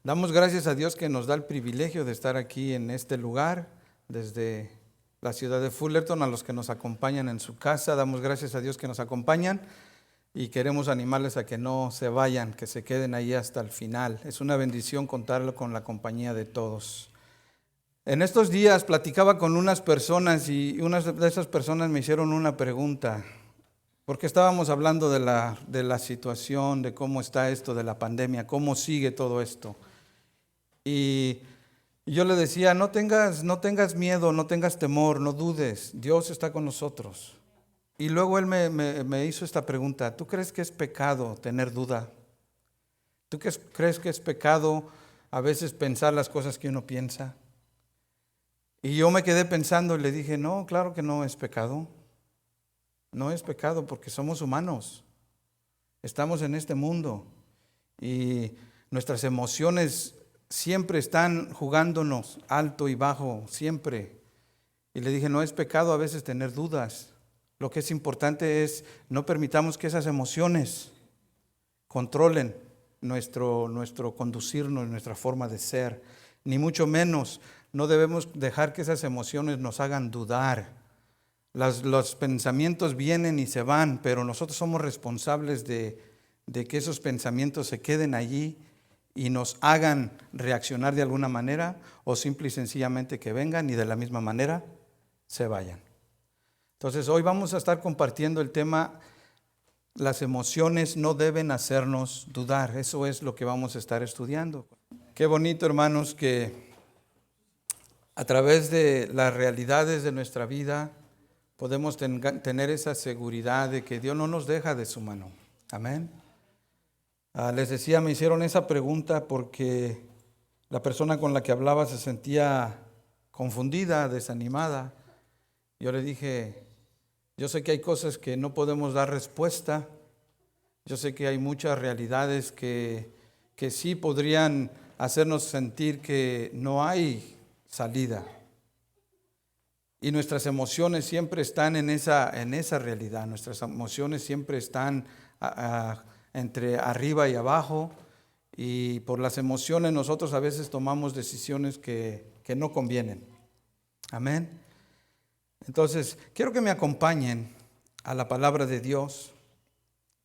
Damos gracias a Dios que nos da el privilegio de estar aquí en este lugar, desde la ciudad de Fullerton, a los que nos acompañan en su casa. Damos gracias a Dios que nos acompañan y queremos animarles a que no se vayan, que se queden ahí hasta el final. Es una bendición contarlo con la compañía de todos. En estos días platicaba con unas personas y unas de esas personas me hicieron una pregunta, porque estábamos hablando de la situación, de cómo está esto de la pandemia, cómo sigue todo esto. Y yo le decía, no tengas miedo, no tengas temor, no dudes, Dios está con nosotros. Y luego él me hizo esta pregunta, ¿tú crees que es pecado tener duda? ¿Tú crees que es pecado a veces pensar las cosas que uno piensa? Y yo me quedé pensando y le dije, no, claro que no es pecado. No es pecado porque somos humanos, estamos en este mundo y nuestras emociones siempre están jugándonos alto y bajo, siempre. Y le dije, no es pecado a veces tener dudas. Lo que es importante es no permitamos que esas emociones controlen nuestro conducirnos, nuestra forma de ser. Ni mucho menos, no debemos dejar que esas emociones nos hagan dudar. Los pensamientos vienen y se van, pero nosotros somos responsables de que esos pensamientos se queden allí y nos hagan reaccionar de alguna manera, o simple y sencillamente que vengan y de la misma manera se vayan. Entonces hoy vamos a estar compartiendo el tema, las emociones no deben hacernos dudar. Eso es lo que vamos a estar estudiando. Qué bonito, hermanos, que a través de las realidades de nuestra vida podemos tener esa seguridad de que Dios no nos deja de su mano. Amén. Les decía, me hicieron esa pregunta porque la persona con la que hablaba se sentía confundida, desanimada. Yo le dije, yo sé que hay cosas que no podemos dar respuesta. Yo sé que hay muchas realidades que sí podrían hacernos sentir que no hay salida. Y nuestras emociones siempre están en esa realidad. Nuestras emociones siempre están entre arriba y abajo. Y por las emociones nosotros a veces tomamos decisiones que no convienen. Amén. Entonces, quiero que me acompañen a la palabra de Dios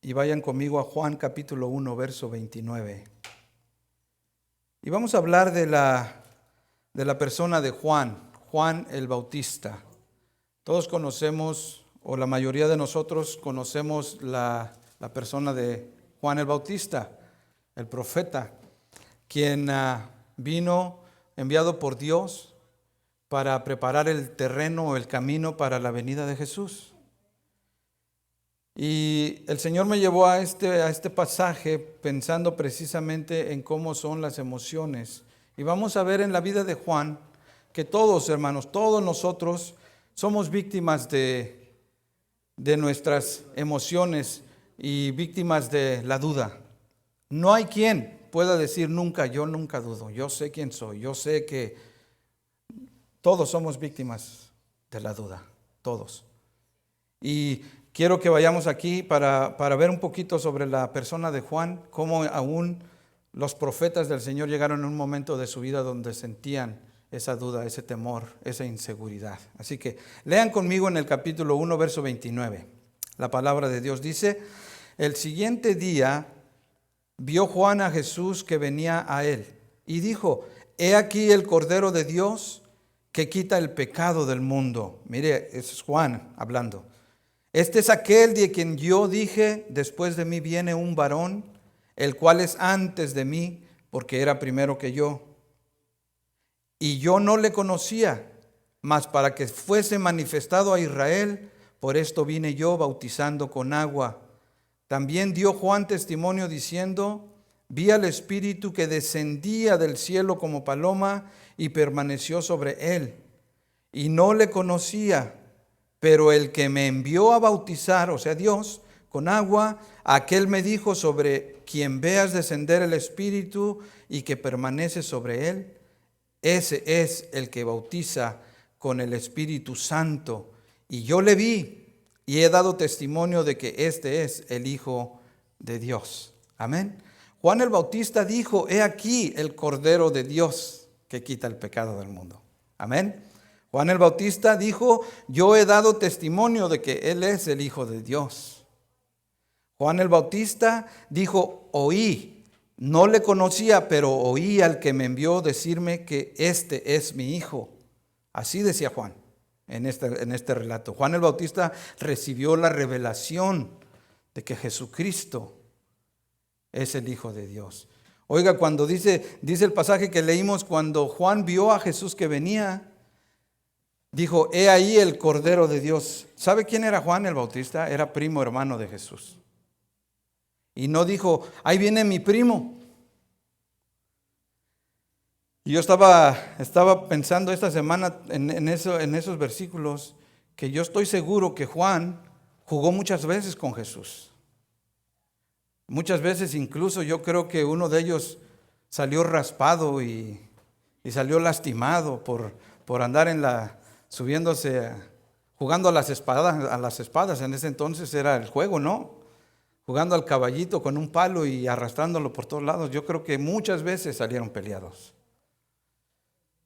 y vayan conmigo a Juan capítulo 1, verso 29. Y vamos a hablar de la persona de Juan el Bautista. Todos conocemos, o la mayoría de nosotros conocemos la persona de Juan el Bautista, el profeta, quien vino enviado por Dios para preparar el terreno o el camino para la venida de Jesús. Y el Señor me llevó a este pasaje pensando precisamente en cómo son las emociones. Y vamos a ver en la vida de Juan que todos, hermanos, todos nosotros somos víctimas de nuestras emociones y víctimas de la duda. No hay quien pueda decir nunca, yo nunca dudo, yo sé quién soy, yo sé que todos somos víctimas de la duda, todos. Y quiero que vayamos aquí para ver un poquito sobre la persona de Juan, cómo aún los profetas del Señor llegaron en un momento de su vida donde sentían esa duda, ese temor, esa inseguridad. Así que lean conmigo en el capítulo 1, verso 29. La palabra de Dios dice, el siguiente día vio Juan a Jesús que venía a él y dijo: he aquí el Cordero de Dios que quita el pecado del mundo. Mire, es Juan hablando. Este es aquel de quien yo dije: después de mí viene un varón, el cual es antes de mí, porque era primero que yo. Y yo no le conocía, mas para que fuese manifestado a Israel, por esto vine yo bautizando con agua. También dio Juan testimonio diciendo: vi al Espíritu que descendía del cielo como paloma y permaneció sobre él. Y no le conocía, pero el que me envió a bautizar, o sea Dios, con agua, aquel me dijo: sobre quien veas descender el Espíritu y que permanece sobre él, ese es el que bautiza con el Espíritu Santo. Y yo le vi y he dado testimonio de que este es el Hijo de Dios. Amén. Juan el Bautista dijo: he aquí el Cordero de Dios que quita el pecado del mundo. Amén. Juan el Bautista dijo: yo he dado testimonio de que Él es el Hijo de Dios. Juan el Bautista dijo: oí, no le conocía, pero oí al que me envió decirme que este es mi Hijo. Así decía Juan en este relato. Juan el Bautista recibió la revelación de que Jesucristo es el Hijo de Dios. Oiga, cuando dice el pasaje que leímos, cuando Juan vio a Jesús que venía, dijo: he ahí el Cordero de Dios. ¿Sabe quién era Juan el Bautista? Era primo hermano de Jesús. Y no dijo: ahí viene mi primo. Y yo estaba pensando esta semana en esos versículos, que yo estoy seguro que Juan jugó muchas veces con Jesús. Muchas veces incluso yo creo que uno de ellos salió raspado y salió lastimado por andar subiéndose, jugando a las espadas. En ese entonces era el juego, ¿no? Jugando al caballito con un palo y arrastrándolo por todos lados. Yo creo que muchas veces salieron peleados.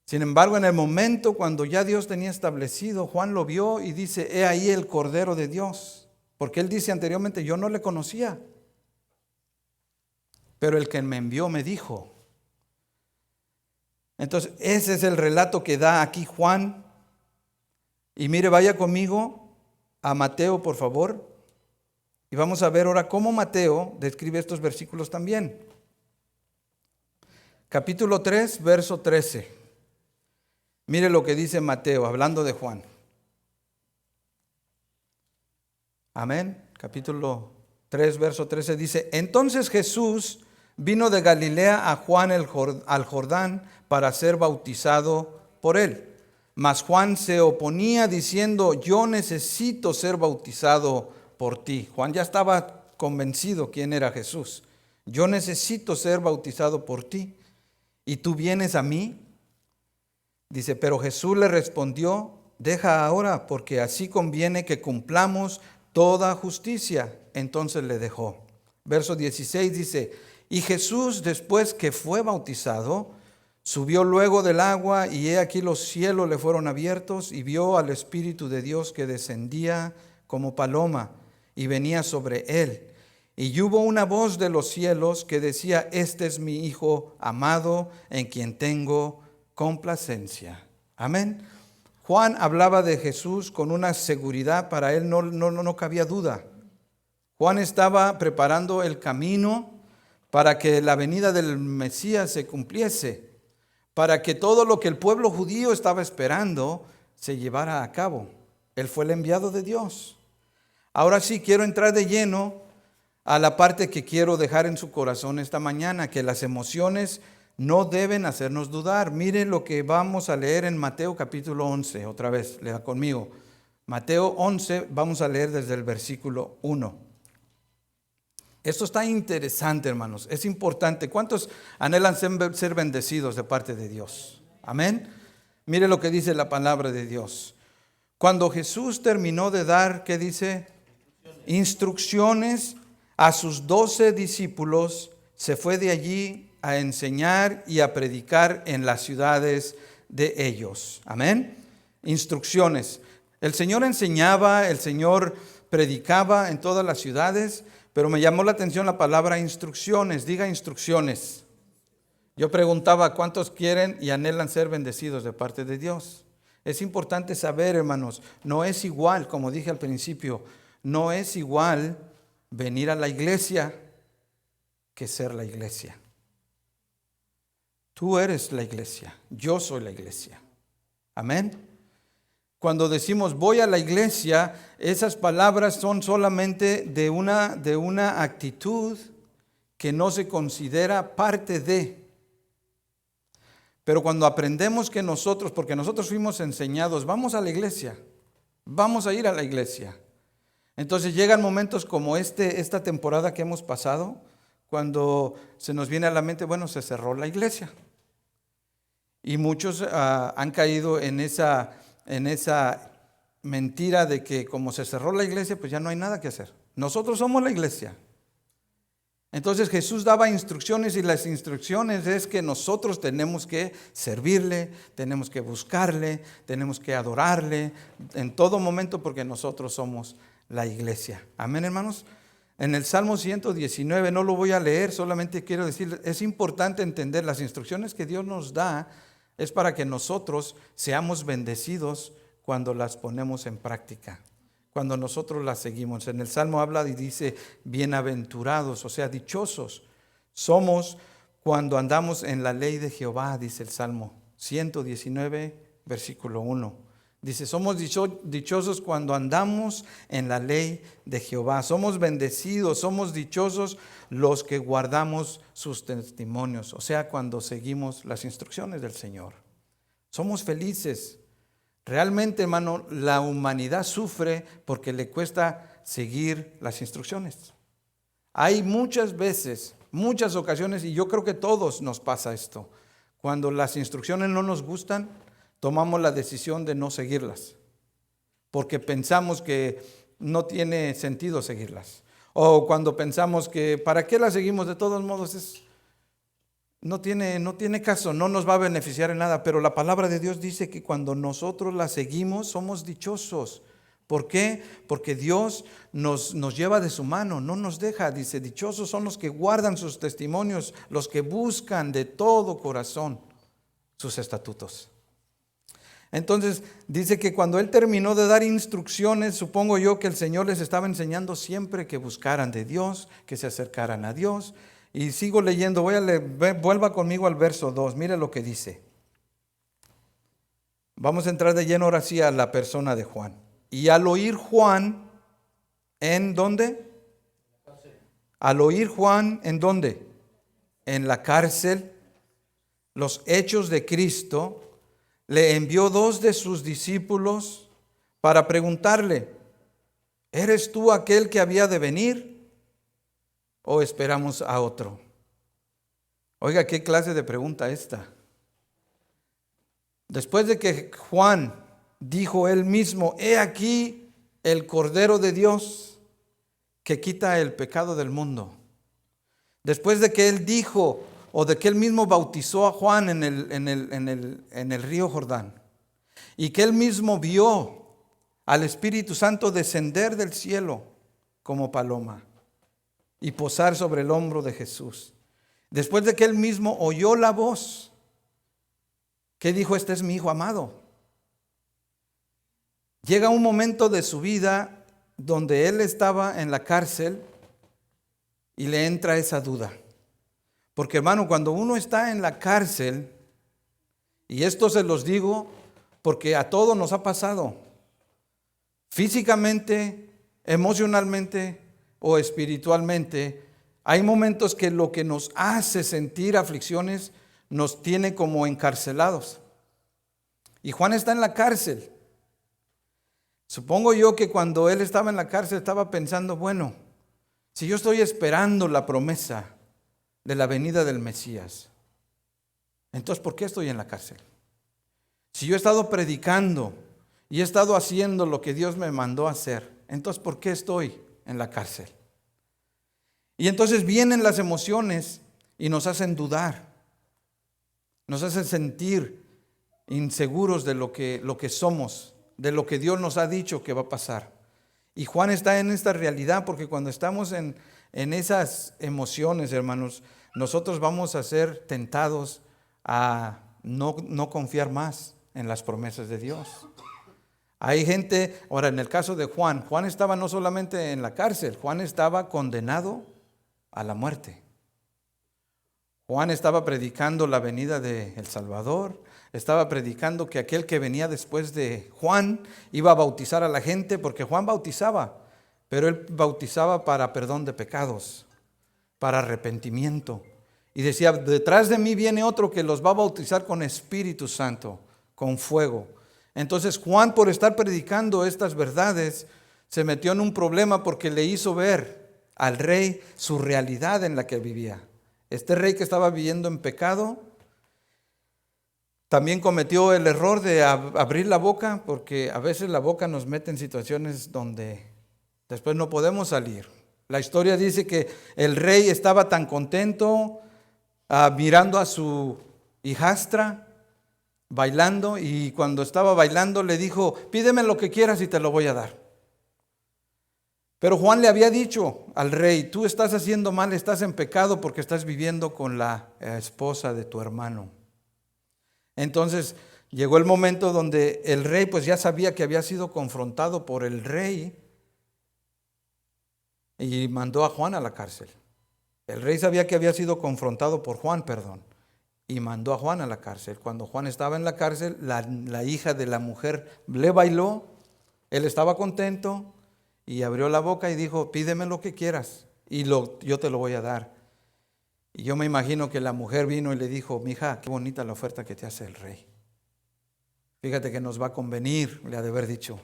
Sin embargo, en el momento cuando ya Dios tenía establecido, Juan lo vio y dice: he ahí el Cordero de Dios. Porque él dice anteriormente: yo no le conocía, pero el que me envió me dijo. Entonces, ese es el relato que da aquí Juan. Y mire, vaya conmigo a Mateo, por favor. Y vamos a ver ahora cómo Mateo describe estos versículos también. Capítulo 3, verso 13. Mire lo que dice Mateo, hablando de Juan. Amén. Capítulo 3, verso 13 dice: entonces Jesús vino de Galilea a Juan al Jordán para ser bautizado por él. Mas Juan se oponía diciendo: yo necesito ser bautizado por ti. Juan ya estaba convencido quién era Jesús. Yo necesito ser bautizado por ti, ¿y tú vienes a mí? Dice: pero Jesús le respondió: deja ahora, porque así conviene que cumplamos toda justicia. Entonces le dejó. Verso 16 dice: y Jesús, después que fue bautizado, subió luego del agua, y he aquí los cielos le fueron abiertos, y vio al Espíritu de Dios que descendía como paloma y venía sobre él. Y hubo una voz de los cielos que decía: este es mi Hijo amado, en quien tengo complacencia. Amén. Juan hablaba de Jesús con una seguridad, para él no cabía duda. Juan estaba preparando el camino para que la venida del Mesías se cumpliese, para que todo lo que el pueblo judío estaba esperando se llevara a cabo. Él fue el enviado de Dios. Ahora sí, quiero entrar de lleno a la parte que quiero dejar en su corazón esta mañana, que las emociones no deben hacernos dudar. Miren lo que vamos a leer en Mateo capítulo 11. Otra vez, lea conmigo. Mateo 11, vamos a leer desde el versículo 1. Esto está interesante, hermanos. Es importante. ¿Cuántos anhelan ser bendecidos de parte de Dios? Amén. Mire lo que dice la palabra de Dios. Cuando Jesús terminó de dar, ¿qué dice? Instrucciones a sus 12 discípulos, se fue de allí a enseñar y a predicar en las ciudades de ellos. Amén. Instrucciones. El Señor enseñaba, el Señor predicaba en todas las ciudades, Pero me llamó la atención la palabra instrucciones. Diga instrucciones. Yo preguntaba, ¿cuántos quieren y anhelan ser bendecidos de parte de Dios? Es importante saber, hermanos, no es igual, como dije al principio, no es igual venir a la iglesia que ser la iglesia. Tú eres la iglesia, yo soy la iglesia. Amén. Cuando decimos voy a la iglesia, esas palabras son solamente de una actitud que no se considera parte de. Pero cuando aprendemos que nosotros, porque nosotros fuimos enseñados, vamos a la iglesia, vamos a ir a la iglesia. Entonces llegan momentos como esta temporada que hemos pasado, cuando se nos viene a la mente, bueno, se cerró la iglesia. Y muchos han caído en esa mentira de que como se cerró la iglesia, pues ya no hay nada que hacer. Nosotros somos la iglesia. Entonces Jesús daba instrucciones y las instrucciones es que nosotros tenemos que servirle, tenemos que buscarle, tenemos que adorarle en todo momento porque nosotros somos la iglesia. Amén, hermanos. En el Salmo 119, no lo voy a leer, solamente quiero decir, es importante entender las instrucciones que Dios nos da, es para que nosotros seamos bendecidos cuando las ponemos en práctica. Cuando nosotros las seguimos. En el Salmo habla y dice, bienaventurados, o sea, dichosos somos cuando andamos en la ley de Jehová, dice el Salmo 119, versículo 1. Dice, somos dichosos cuando andamos en la ley de Jehová. Somos bendecidos, somos dichosos los que guardamos sus testimonios. O sea, cuando seguimos las instrucciones del Señor. Somos felices. Realmente, hermano, la humanidad sufre porque le cuesta seguir las instrucciones. Hay muchas veces, muchas ocasiones, y yo creo que a todos nos pasa esto. Cuando las instrucciones no nos gustan, tomamos la decisión de no seguirlas. Porque pensamos que no tiene sentido seguirlas. O cuando pensamos que, ¿para qué las seguimos? De todos modos, no tiene caso, no nos va a beneficiar en nada, pero la palabra de Dios dice que cuando nosotros la seguimos somos dichosos. ¿Por qué? Porque Dios nos lleva de su mano, no nos deja. Dice, dichosos son los que guardan sus testimonios, los que buscan de todo corazón sus estatutos. Entonces dice que cuando Él terminó de dar instrucciones, supongo yo que el Señor les estaba enseñando siempre que buscaran de Dios, que se acercaran a Dios. Y sigo leyendo, vuelva conmigo al verso 2, mire lo que dice. Vamos a entrar de lleno ahora sí a la persona de Juan. Y al oír Juan, ¿en dónde? Al oír Juan, ¿en dónde? En la cárcel, los hechos de Cristo, le envió 2 de sus discípulos para preguntarle, ¿eres tú aquel que había de venir? ¿O esperamos a otro? Oiga, ¿qué clase de pregunta esta? Después de que Juan dijo él mismo, he aquí el Cordero de Dios que quita el pecado del mundo. Después de que él dijo, o de que él mismo bautizó a Juan en el río Jordán, y que él mismo vio al Espíritu Santo descender del cielo como paloma y posar sobre el hombro de Jesús. Después de que él mismo oyó la voz, que dijo, este es mi Hijo amado. Llega un momento de su vida donde él estaba en la cárcel y le entra esa duda. Porque, hermano, cuando uno está en la cárcel, y esto se los digo porque a todos nos ha pasado, físicamente, emocionalmente o espiritualmente, hay momentos que lo que nos hace sentir aflicciones nos tiene como encarcelados. Y Juan está en la cárcel. Supongo yo que cuando él estaba en la cárcel estaba pensando, bueno, si yo estoy esperando la promesa de la venida del Mesías, entonces ¿por qué estoy en la cárcel? Si yo he estado predicando y he estado haciendo lo que Dios me mandó a hacer, entonces ¿por qué estoy en la cárcel? Y entonces vienen las emociones y nos hacen dudar, nos hacen sentir inseguros de lo que somos, de lo que Dios nos ha dicho que va a pasar. Y Juan está en esta realidad porque cuando estamos en en esas emociones, hermanos, nosotros vamos a ser tentados a no confiar más en las promesas de Dios. Hay gente, ahora en el caso de Juan, Juan estaba no solamente en la cárcel, Juan estaba condenado a la muerte. Juan estaba predicando la venida del Salvador, estaba predicando que aquel que venía después de Juan iba a bautizar a la gente, porque Juan bautizaba, pero él bautizaba para perdón de pecados, para arrepentimiento. Y decía, detrás de mí viene otro que los va a bautizar con Espíritu Santo, con fuego. Entonces Juan, por estar predicando estas verdades, se metió en un problema porque le hizo ver al rey su realidad en la que vivía. Este rey que estaba viviendo en pecado, también cometió el error de abrir la boca, porque a veces la boca nos mete en situaciones donde después no podemos salir. La historia dice que el rey estaba tan contento mirando a su hijastra bailando, y cuando estaba bailando le dijo, pídeme lo que quieras y te lo voy a dar. Pero Juan le había dicho al rey, tú estás haciendo mal, estás en pecado porque estás viviendo con la esposa de tu hermano. Entonces llegó el momento donde el rey pues ya sabía que había sido confrontado por el rey y mandó a Juan a la cárcel. El rey sabía que había sido confrontado por Juan, y mandó a Juan a la cárcel. Cuando Juan estaba en la cárcel, la hija de la mujer le bailó, él estaba contento y abrió la boca y dijo, pídeme lo que quieras y yo te lo voy a dar. Y yo me imagino que la mujer vino y le dijo, mija, qué bonita la oferta que te hace el rey. Fíjate que nos va a convenir, le ha de haber dicho.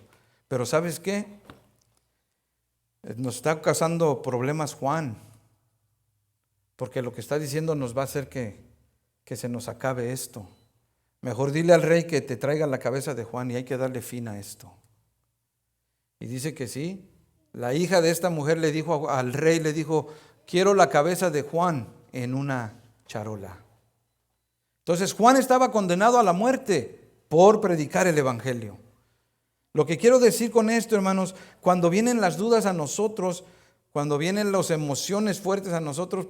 Pero ¿sabes qué? Nos está causando problemas Juan, porque lo que está diciendo nos va a hacer que se nos acabe esto. Mejor dile al rey que te traiga la cabeza de Juan y hay que darle fin a esto. Y dice que sí. La hija de esta mujer le dijo al rey, le dijo, quiero la cabeza de Juan en una charola. Entonces Juan estaba condenado a la muerte por predicar el evangelio. Lo que quiero decir con esto, hermanos, cuando vienen las dudas a nosotros, cuando vienen las emociones fuertes a nosotros,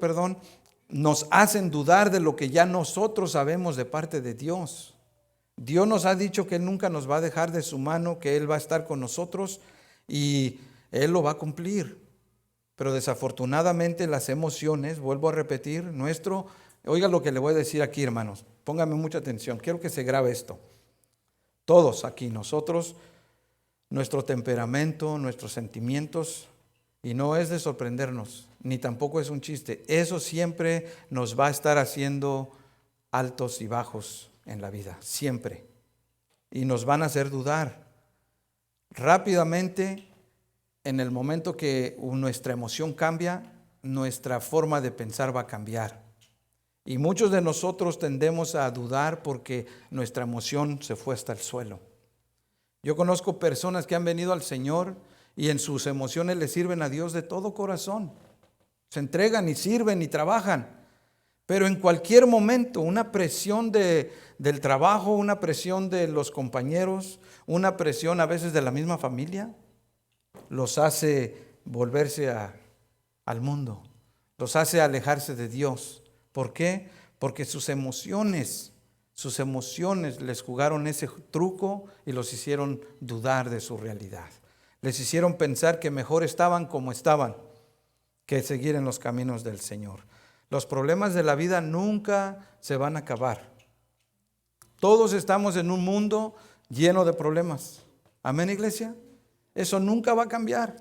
nos hacen dudar de lo que ya nosotros sabemos de parte de Dios. Dios nos ha dicho que Él nunca nos va a dejar de su mano, que Él va a estar con nosotros y Él lo va a cumplir. Pero desafortunadamente las emociones, vuelvo a repetir, oiga lo que le voy a decir aquí, hermanos, póngame mucha atención, quiero que se grabe esto. Todos aquí, nosotros, nuestro temperamento, nuestros sentimientos, y no es de sorprendernos, ni tampoco es un chiste. Eso siempre nos va a estar haciendo altos y bajos en la vida, siempre. Y nos van a hacer dudar. Rápidamente, en el momento que nuestra emoción cambia, nuestra forma de pensar va a cambiar. Y muchos de nosotros tendemos a dudar porque nuestra emoción se fue hasta el suelo. Yo conozco personas que han venido al Señor y en sus emociones le sirven a Dios de todo corazón. Se entregan y sirven y trabajan. Pero en cualquier momento, una presión del trabajo, una presión de los compañeros, una presión a veces de la misma familia, los hace volverse al mundo, los hace alejarse de Dios. ¿Por qué? Porque sus emociones les jugaron ese truco y los hicieron dudar de su realidad. Les hicieron pensar que mejor estaban como estaban que seguir en los caminos del Señor. Los problemas de la vida nunca se van a acabar. Todos estamos en un mundo lleno de problemas. Amén, iglesia. Eso nunca va a cambiar.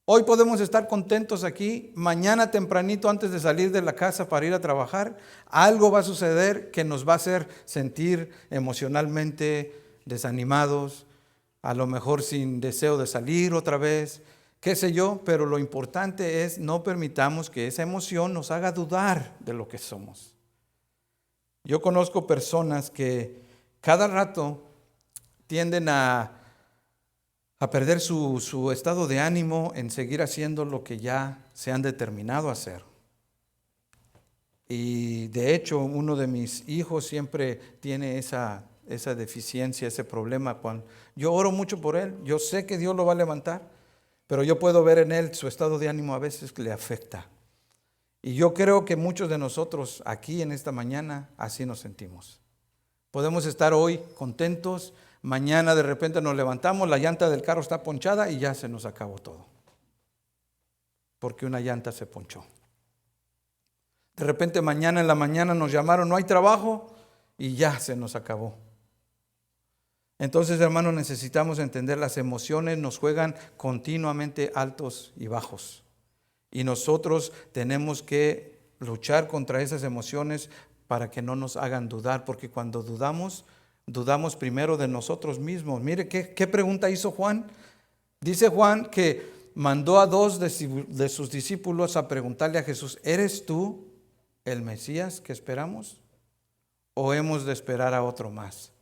Hoy podemos estar contentos aquí, mañana tempranito antes de salir de la casa para ir a trabajar, algo va a suceder que nos va a hacer sentir emocionalmente desanimados, a lo mejor sin deseo de salir otra vez, qué sé yo, pero lo importante es no permitamos que esa emoción nos haga dudar de lo que somos. Yo conozco personas que cada rato tienden a perder su estado de ánimo en seguir haciendo lo que ya se han determinado a hacer. Y de hecho, uno de mis hijos siempre tiene esa deficiencia, ese problema. Yo oro mucho por él, yo sé que Dios lo va a levantar, pero yo puedo ver en él su estado de ánimo a veces que le afecta. Y yo creo que muchos de nosotros aquí en esta mañana así nos sentimos. Podemos estar hoy contentos, mañana de repente nos levantamos, la llanta del carro está ponchada y ya se nos acabó todo. Porque una llanta se ponchó. De repente mañana en la mañana nos llamaron, no hay trabajo y ya se nos acabó. Entonces, hermanos, necesitamos entender las emociones nos juegan continuamente altos y bajos. Y nosotros tenemos que luchar contra esas emociones para que no nos hagan dudar, porque cuando dudamos primero de nosotros mismos. Mire, ¿qué pregunta hizo Juan? Dice Juan que mandó a 2 de sus discípulos a preguntarle a Jesús, ¿eres tú el Mesías que esperamos? ¿O hemos de esperar a otro más?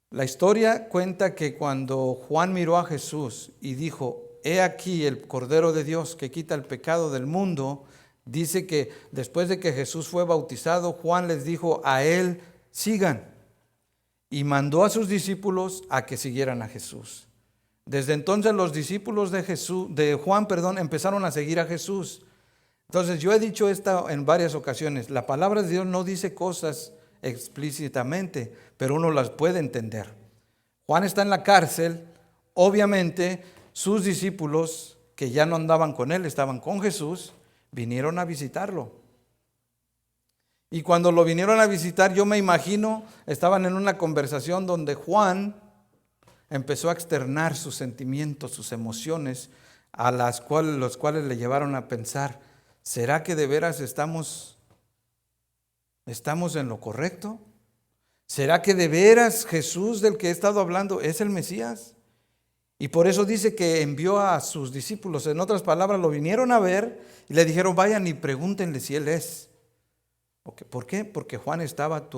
La historia cuenta que cuando Juan miró a Jesús y dijo, he aquí el Cordero de Dios que quita el pecado del mundo, dice que después de que Jesús fue bautizado, Juan les dijo a él, sigan. Y mandó a sus discípulos a que siguieran a Jesús. Desde entonces los discípulos de Juan, empezaron a seguir a Jesús. Entonces yo he dicho esto en varias ocasiones, la palabra de Dios no dice cosas explícitamente, pero uno las puede entender. Juan está en la cárcel, obviamente sus discípulos que ya no andaban con él, estaban con Jesús, vinieron a visitarlo. Y cuando lo vinieron a visitar, yo me imagino, estaban en una conversación donde Juan empezó a externar sus sentimientos, sus emociones, a los cuales le llevaron a pensar, ¿será que de veras estamos en lo correcto? ¿Será que de veras Jesús del que he estado hablando es el Mesías? Y por eso dice que envió a sus discípulos, en otras palabras, lo vinieron a ver y le dijeron, vayan y pregúntenle si él es. ¿Por qué? Porque Juan estaba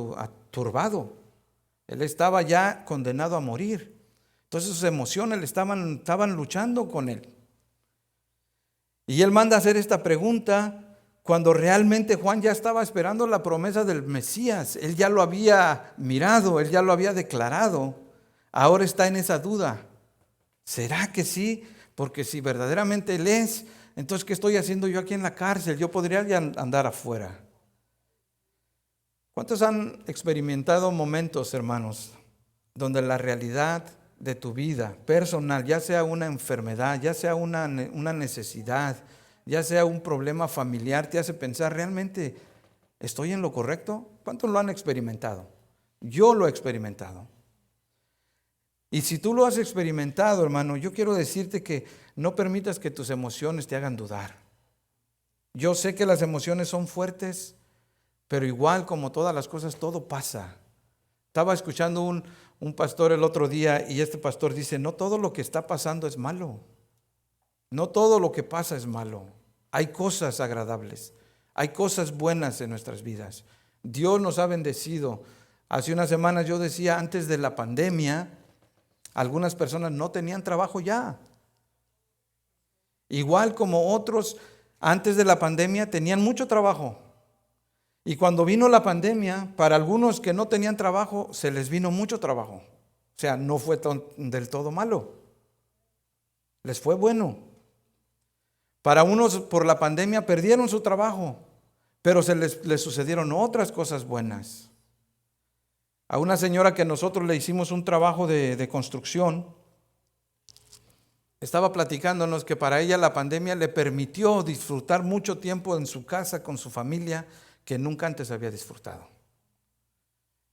turbado, él estaba ya condenado a morir. Entonces sus emociones estaban luchando con él. Y él manda a hacer esta pregunta cuando realmente Juan ya estaba esperando la promesa del Mesías. Él ya lo había mirado, él ya lo había declarado. Ahora está en esa duda. ¿Será que sí? Porque si verdaderamente él es, entonces ¿qué estoy haciendo yo aquí en la cárcel? Yo podría ya andar afuera. ¿Cuántos han experimentado momentos, hermanos, donde la realidad de tu vida personal, ya sea una enfermedad, ya sea una necesidad, ya sea un problema familiar, te hace pensar, ¿realmente estoy en lo correcto? ¿Cuántos lo han experimentado? Yo lo he experimentado. Y si tú lo has experimentado, hermano, yo quiero decirte que no permitas que tus emociones te hagan dudar. Yo sé que las emociones son fuertes, pero igual como todas las cosas, todo pasa. Estaba escuchando un pastor el otro día y este pastor dice, no todo lo que está pasando es malo. No todo lo que pasa es malo. Hay cosas agradables, hay cosas buenas en nuestras vidas. Dios nos ha bendecido. Hace unas semanas yo decía, antes de la pandemia, algunas personas no tenían trabajo ya. Igual como otros, antes de la pandemia tenían mucho trabajo. Y cuando vino la pandemia, para algunos que no tenían trabajo, se les vino mucho trabajo. O sea, no fue del todo malo. Les fue bueno. Para unos por la pandemia perdieron su trabajo, pero les sucedieron otras cosas buenas. A una señora que nosotros le hicimos un trabajo de construcción, estaba platicándonos que para ella la pandemia le permitió disfrutar mucho tiempo en su casa con su familia que nunca antes había disfrutado.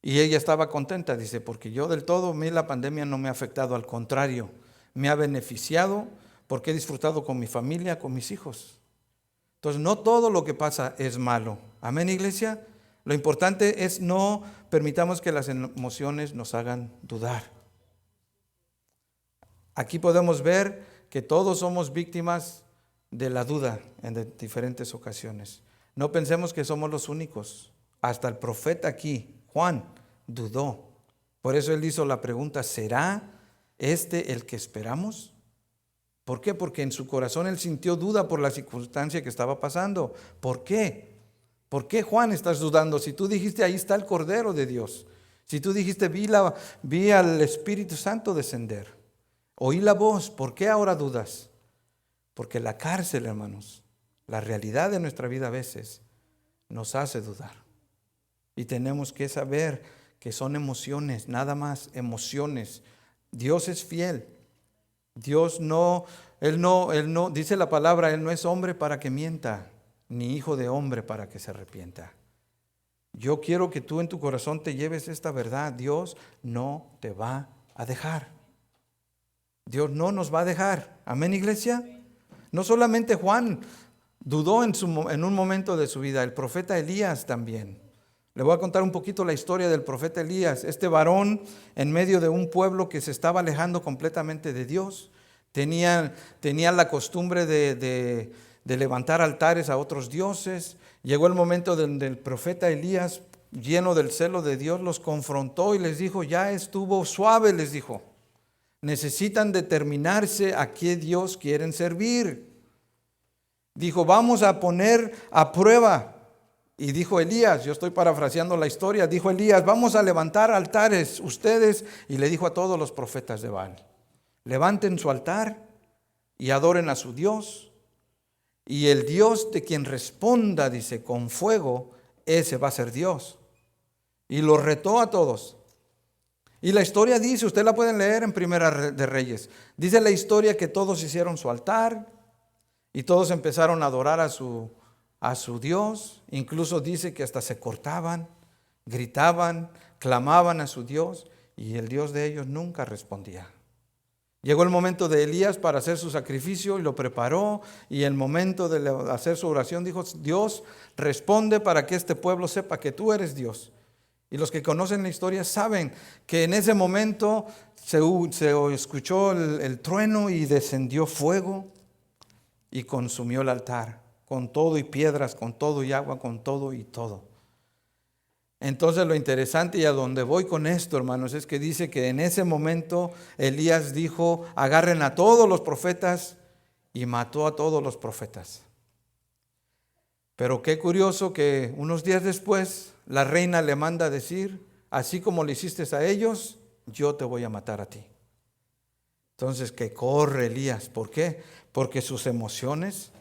Y ella estaba contenta, dice, porque yo del todo, a mí la pandemia no me ha afectado, al contrario, me ha beneficiado porque he disfrutado con mi familia, con mis hijos. Entonces, no todo lo que pasa es malo. Amén, iglesia. Lo importante es no permitamos que las emociones nos hagan dudar. Aquí podemos ver que todos somos víctimas de la duda en diferentes ocasiones. No pensemos que somos los únicos. Hasta el profeta aquí, Juan, dudó. Por eso él hizo la pregunta, ¿será este el que esperamos? ¿Por qué? Porque en su corazón él sintió duda por la circunstancia que estaba pasando. ¿Por qué? ¿Por qué, Juan, estás dudando? Si tú dijiste, ahí está el Cordero de Dios. Si tú dijiste, vi al Espíritu Santo descender. Oí la voz, ¿por qué ahora dudas? Porque la cárcel, hermanos, la realidad de nuestra vida a veces nos hace dudar. Y tenemos que saber que son emociones, nada más emociones. Dios es fiel. Dios Él no, dice la palabra, Él no es hombre para que mienta, ni hijo de hombre para que se arrepienta. Yo quiero que tú en tu corazón te lleves esta verdad. Dios no te va a dejar. Dios no nos va a dejar. Amén, iglesia. No solamente Juan dudó en un momento de su vida, el profeta Elías también. Le voy a contar un poquito la historia del profeta Elías. Este varón en medio de un pueblo que se estaba alejando completamente de Dios. Tenía la costumbre de levantar altares a otros dioses. Llegó el momento donde el profeta Elías, lleno del celo de Dios, los confrontó y les dijo, ya estuvo suave, les dijo. Necesitan determinarse a qué Dios quieren servir. Dijo, vamos a poner a prueba. Y dijo Elías, yo estoy parafraseando la historia, dijo Elías, vamos a levantar altares ustedes. Y le dijo a todos los profetas de Baal, levanten su altar y adoren a su Dios. Y el Dios de quien responda, dice, con fuego, ese va a ser Dios. Y los retó a todos. Y la historia dice, usted la pueden leer en Primera de Reyes. Dice la historia que todos hicieron su altar y todos empezaron a adorar a su Dios. Incluso dice que hasta se cortaban, gritaban, clamaban a su Dios y el Dios de ellos nunca respondía. Llegó el momento de Elías para hacer su sacrificio y lo preparó, y el momento de hacer su oración dijo, Dios, responde para que este pueblo sepa que tú eres Dios. Y los que conocen la historia saben que en ese momento se escuchó el trueno y descendió fuego y consumió el altar, con todo y piedras, con todo y agua, con todo y todo. Entonces lo interesante y a donde voy con esto, hermanos, es que dice que en ese momento Elías dijo, agarren a todos los profetas, y mató a todos los profetas. Pero qué curioso que unos días después la reina le manda a decir, así como le hiciste a ellos, yo te voy a matar a ti. Entonces que corre Elías. ¿Por qué? Porque sus emociones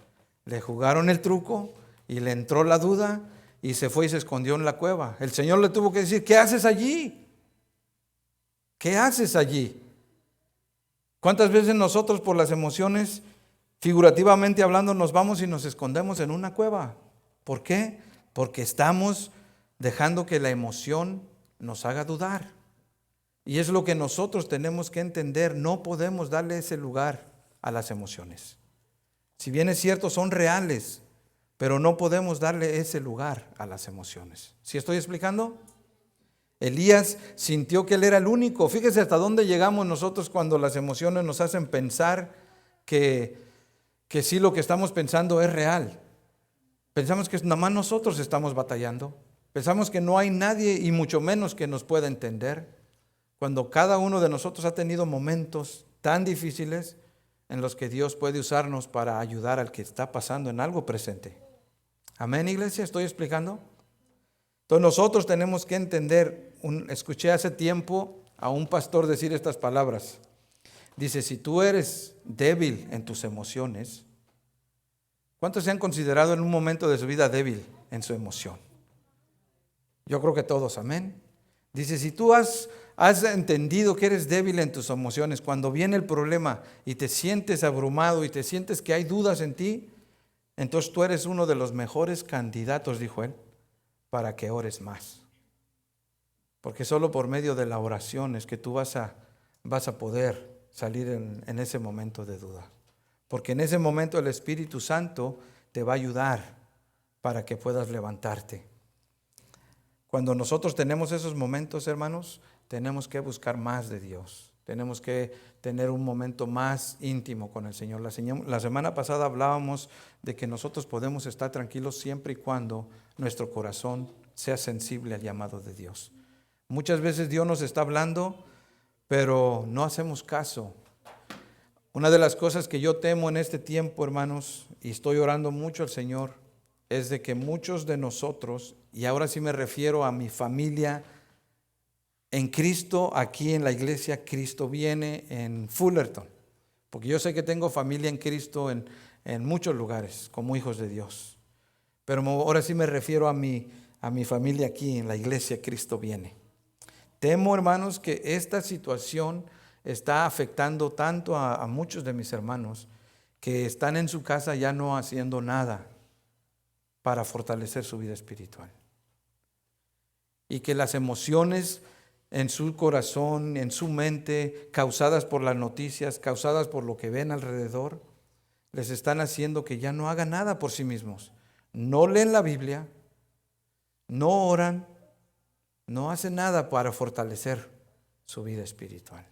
le jugaron el truco y le entró la duda y se fue y se escondió en la cueva. El Señor le tuvo que decir, ¿qué haces allí? ¿Qué haces allí? ¿Cuántas veces nosotros por las emociones, figurativamente hablando, nos vamos y nos escondemos en una cueva? ¿Por qué? Porque estamos dejando que la emoción nos haga dudar. Y es lo que nosotros tenemos que entender. No podemos darle ese lugar a las emociones. Si bien es cierto, son reales, pero no podemos darle ese lugar a las emociones. ¿Sí estoy explicando? Elías sintió que él era el único. Fíjese hasta dónde llegamos nosotros cuando las emociones nos hacen pensar que sí, lo que estamos pensando es real. Pensamos que nada más nosotros estamos batallando. Pensamos que no hay nadie y mucho menos que nos pueda entender. Cuando cada uno de nosotros ha tenido momentos tan difíciles en los que Dios puede usarnos para ayudar al que está pasando en algo presente. Amén, iglesia, ¿estoy explicando? Entonces nosotros tenemos que entender, escuché hace tiempo a un pastor decir estas palabras. Dice, si tú eres débil en tus emociones, ¿cuántos se han considerado en un momento de su vida débil en su emoción? Yo creo que todos, amén. Dice, si tú has entendido que eres débil en tus emociones, cuando viene el problema y te sientes abrumado y te sientes que hay dudas en ti, entonces tú eres uno de los mejores candidatos, dijo él, para que ores más. Porque solo por medio de la oración es que tú vas a poder salir en ese momento de duda. Porque en ese momento el Espíritu Santo te va a ayudar para que puedas levantarte. Cuando nosotros tenemos esos momentos, hermanos, tenemos que buscar más de Dios. Tenemos que tener un momento más íntimo con el Señor. La semana pasada hablábamos de que nosotros podemos estar tranquilos siempre y cuando nuestro corazón sea sensible al llamado de Dios. Muchas veces Dios nos está hablando, pero no hacemos caso. Una de las cosas que yo temo en este tiempo, hermanos, y estoy orando mucho al Señor, es de que muchos de nosotros, y ahora sí me refiero a mi familia en Cristo, aquí en la iglesia Cristo Viene en Fullerton. Porque yo sé que tengo familia en Cristo en muchos lugares, como hijos de Dios. Pero ahora sí me refiero a mi familia aquí en la iglesia Cristo Viene. Temo, hermanos, que esta situación está afectando tanto a muchos de mis hermanos que están en su casa ya no haciendo nada para fortalecer su vida espiritual. Y que las emociones en su corazón, en su mente, causadas por las noticias, causadas por lo que ven alrededor, les están haciendo que ya no hagan nada por sí mismos. No leen la Biblia, no oran, no hacen nada para fortalecer su vida espiritual.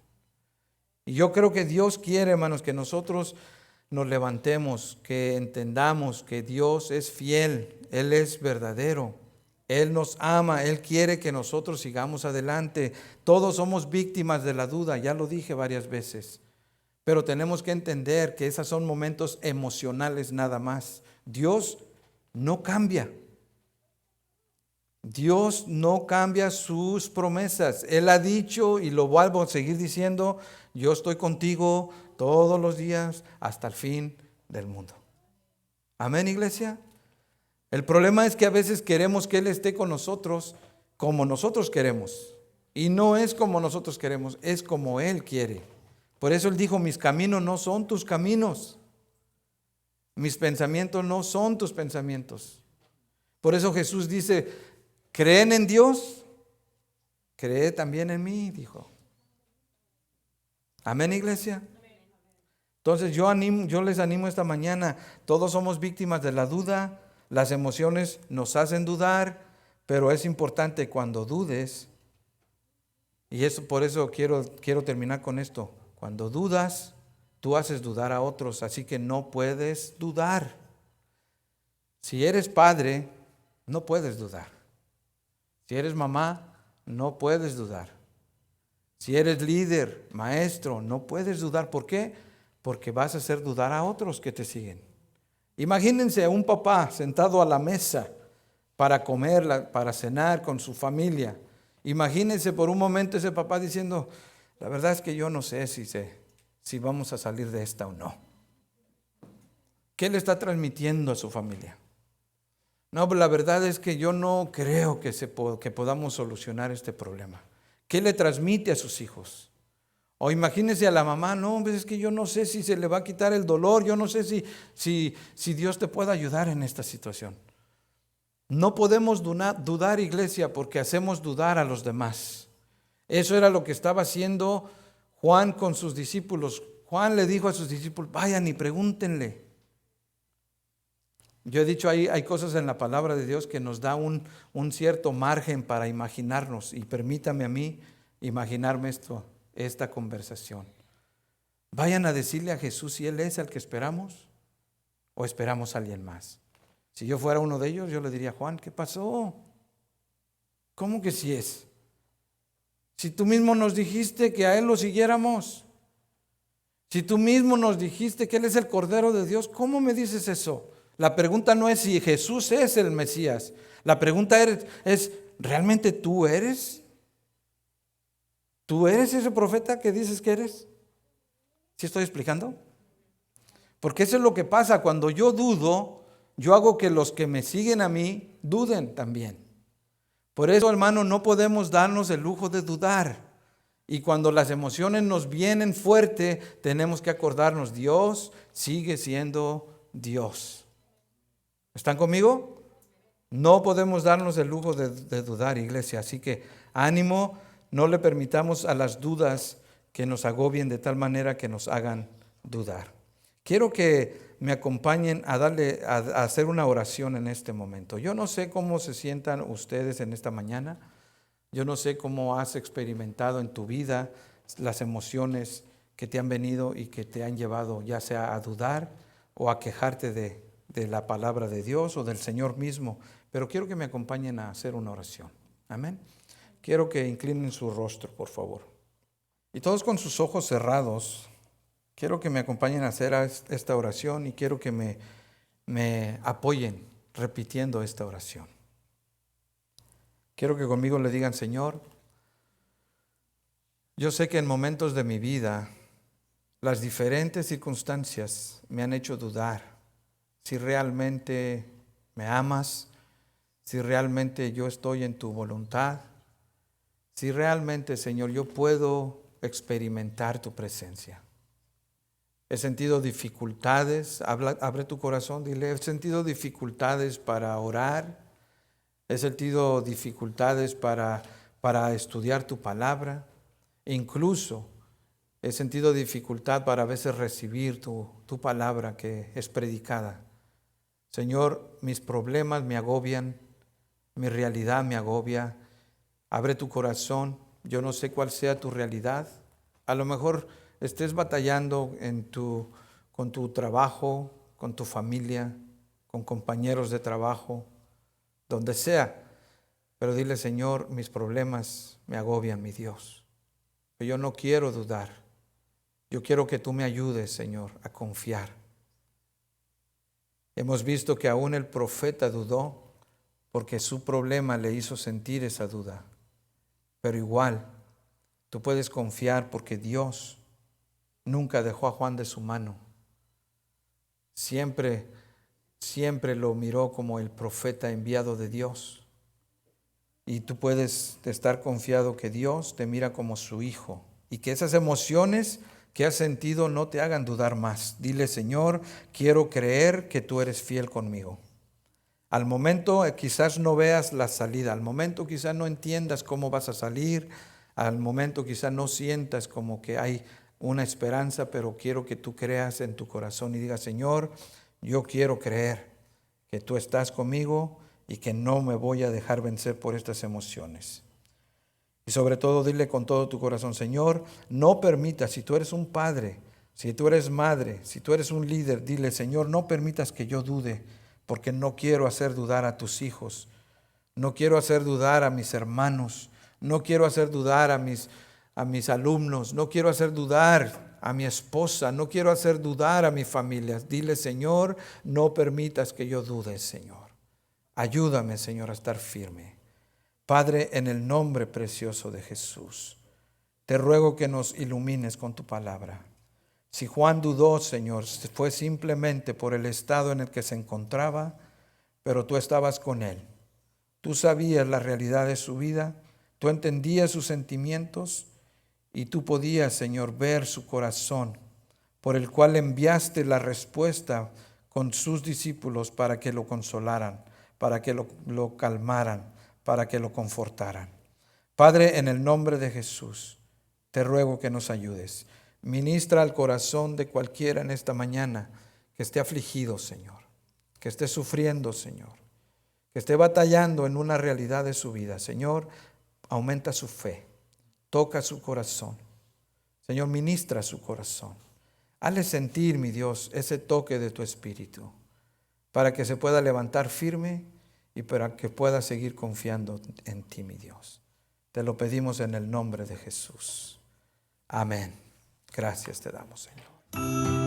Y yo creo que Dios quiere, hermanos, que nosotros nos levantemos, que entendamos que Dios es fiel, Él es verdadero. Él nos ama, Él quiere que nosotros sigamos adelante. Todos somos víctimas de la duda, ya lo dije varias veces. Pero tenemos que entender que esos son momentos emocionales nada más. Dios no cambia. Dios no cambia sus promesas. Él ha dicho, y lo vuelvo a seguir diciendo, yo estoy contigo todos los días hasta el fin del mundo. Amén, iglesia. El problema es que a veces queremos que Él esté con nosotros como nosotros queremos. Y no es como nosotros queremos, es como Él quiere. Por eso Él dijo, mis caminos no son tus caminos. Mis pensamientos no son tus pensamientos. Por eso Jesús dice, ¿creen en Dios? Cree también en mí, dijo. Amén, iglesia. Entonces yo les animo esta mañana. Todos somos víctimas de la duda. Las emociones nos hacen dudar, pero es importante cuando dudes, y por eso quiero terminar con esto. Cuando dudas, tú haces dudar a otros, así que no puedes dudar. Si eres padre, no puedes dudar. Si eres mamá, no puedes dudar. Si eres líder, maestro, no puedes dudar. ¿Por qué? Porque vas a hacer dudar a otros que te siguen. Imagínense a un papá sentado a la mesa para comer, para cenar con su familia. Imagínense por un momento ese papá diciendo, la verdad es que yo no sé si vamos a salir de esta o no. ¿Qué le está transmitiendo a su familia? No, pero la verdad es que yo no creo que podamos solucionar este problema. ¿Qué le transmite a sus hijos? O imagínense a la mamá, no, pues es que yo no sé si se le va a quitar el dolor, yo no sé si Dios te puede ayudar en esta situación. No podemos dudar, iglesia, porque hacemos dudar a los demás. Eso era lo que estaba haciendo Juan con sus discípulos. Juan le dijo a sus discípulos, vayan y pregúntenle. Yo he dicho, hay cosas en la palabra de Dios que nos da un cierto margen para imaginarnos, y permítame a mí imaginarme esta conversación. Vayan a decirle a Jesús si Él es el que esperamos o esperamos a alguien más. Si yo fuera uno de ellos, yo le diría, Juan, ¿qué pasó? ¿Cómo que sí es? Si tú mismo nos dijiste que a Él lo siguiéramos. Si tú mismo nos dijiste que Él es el Cordero de Dios, ¿cómo me dices eso? La pregunta no es si Jesús es el Mesías. La pregunta es ¿realmente tú eres? ¿Tú eres ese profeta que dices que eres? ¿Sí estoy explicando? Porque eso es lo que pasa. Cuando yo dudo, yo hago que los que me siguen a mí duden también. Por eso, hermano, no podemos darnos el lujo de dudar. Y cuando las emociones nos vienen fuerte, tenemos que acordarnos, Dios sigue siendo Dios. ¿Están conmigo? No podemos darnos el lujo de dudar, iglesia. Así que ánimo, no le permitamos a las dudas que nos agobien de tal manera que nos hagan dudar. Quiero que me acompañen a hacer una oración en este momento. Yo no sé cómo se sientan ustedes en esta mañana. Yo no sé cómo has experimentado en tu vida las emociones que te han venido y que te han llevado ya sea a dudar o a quejarte de la palabra de Dios o del Señor mismo. Pero quiero que me acompañen a hacer una oración. Amén. Quiero que inclinen su rostro, por favor. Y todos con sus ojos cerrados, quiero que me acompañen a hacer esta oración y quiero que me apoyen repitiendo esta oración. Quiero que conmigo le digan, Señor, Yo sé que en momentos de mi vida, las diferentes circunstancias me han hecho dudar si realmente me amas, si realmente yo estoy en tu voluntad, si realmente, Señor, yo puedo experimentar tu presencia. He sentido dificultades, abre tu corazón, dile, he sentido dificultades para orar, he sentido dificultades para estudiar tu palabra, incluso he sentido dificultad para a veces recibir tu palabra que es predicada. Señor, mis problemas me agobian, mi realidad me agobia. Abre tu corazón, yo no sé cuál sea tu realidad. A lo mejor estés batallando con tu trabajo, con tu familia, con compañeros de trabajo, donde sea. Pero dile, Señor, mis problemas me agobian, mi Dios. Pero yo no quiero dudar. Yo quiero que tú me ayudes, Señor, a confiar. Hemos visto que aún el profeta dudó porque su problema le hizo sentir esa duda. Pero igual, tú puedes confiar porque Dios nunca dejó a Juan de su mano. Siempre lo miró como el profeta enviado de Dios. Y tú puedes estar confiado que Dios te mira como su hijo y que esas emociones que has sentido no te hagan dudar más. Dile, Señor, quiero creer que tú eres fiel conmigo. Al momento quizás no veas la salida, al momento quizás no entiendas cómo vas a salir, al momento quizás no sientas como que hay una esperanza, pero quiero que tú creas en tu corazón y digas, Señor, yo quiero creer que tú estás conmigo y que no me voy a dejar vencer por estas emociones. Y sobre todo dile con todo tu corazón, Señor, no permitas, si tú eres un padre, si tú eres madre, si tú eres un líder, dile, Señor, no permitas que yo dude, porque no quiero hacer dudar a tus hijos, no quiero hacer dudar a mis hermanos, no quiero hacer dudar a mis alumnos, no quiero hacer dudar a mi esposa, no quiero hacer dudar a mi familia. Dile, Señor, no permitas que yo dude, Señor. Ayúdame, Señor, a estar firme. Padre, en el nombre precioso de Jesús, te ruego que nos ilumines con tu palabra. Si Juan dudó, Señor, fue simplemente por el estado en el que se encontraba, pero tú estabas con él. Tú sabías la realidad de su vida, tú entendías sus sentimientos y tú podías, Señor, ver su corazón, por el cual enviaste la respuesta con sus discípulos para que lo consolaran, para que lo calmaran, para que lo confortaran. Padre, en el nombre de Jesús, te ruego que nos ayudes. Ministra al corazón de cualquiera en esta mañana que esté afligido, Señor, que esté sufriendo, Señor, que esté batallando en una realidad de su vida. Señor, aumenta su fe, toca su corazón. Señor, ministra su corazón. Hazle sentir, mi Dios, ese toque de tu Espíritu, para que se pueda levantar firme y para que pueda seguir confiando en ti, mi Dios. Te lo pedimos en el nombre de Jesús. Amén. Gracias te damos, Señor.